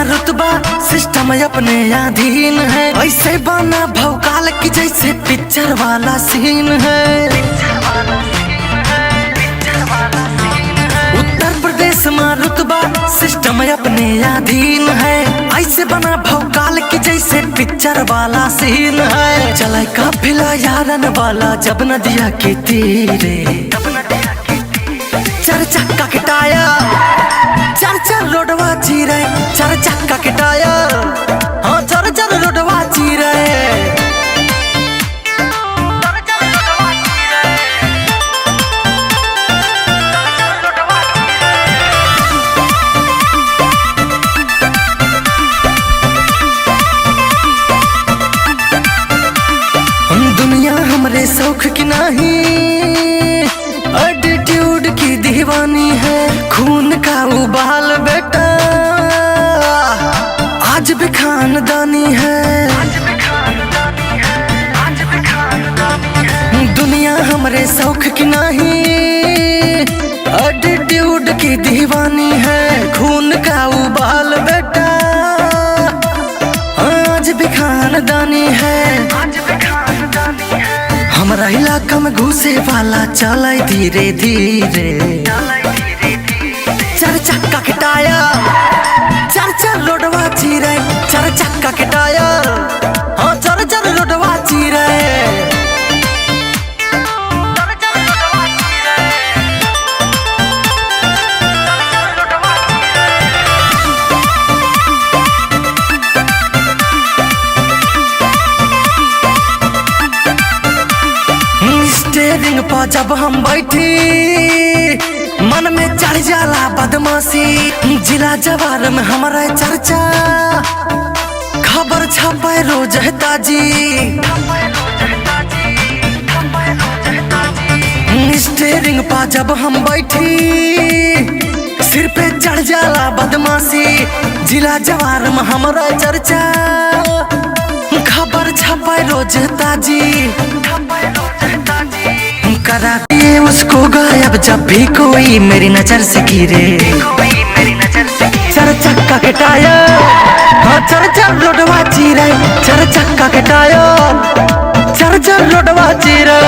रुतबा सिस्टम अपने अधीन है, ऐसे बना भौकाल की जैसे पिक्चर वाला सीन है। उत्तर प्रदेश में रुतबा सिस्टम अपने अधीन है, ऐसे बना भौकाल की जैसे पिक्चर वाला सीन है। चला काफिला यारन वाला जब नदिया के तीरे, चार चक्का के टायर, चार चार रोडवा चीरे, चार चक्का के टायर, हाँ चार चार रोडवा चीरे। दुनिया हमरे शौक की नहीं, एटीट्यूड की दीवानी है। खून का उबाल बेटा आज भी खानदानी है। दुनिया हमरे शौक की नहीं, एटीट्यूड की दीवानी है। खून का उबाल बेटा आज भी खानदानी है। हमारा इलाका में घुसे वाला चला धीरे धीरे, चार चक्का के टायर, चार चार रोडवा चीरे, चार चक्का के टायर, हाँ चार चार रोडवा चीरे। स्टेरिंग पर जब हम बैठी मन में चढ़ जाला बदमाशी। जिला जवार में हमारा चर्चा खबर छापे रोज है ताजी। स्टेरिंग पर जब हम बैठी सिर पे चढ़ जाला बदमाशी। जिला जवार में हमारा चर्चा खबर छापे रोज ताजी। करा दिए उसको गायब जब भी कोई मेरी नजर से गिरे। चार चक्का के टायर, हाँ चार चार रोडवा चीरे, चार चक्का के टायर, चार चार रोडवा चीरे।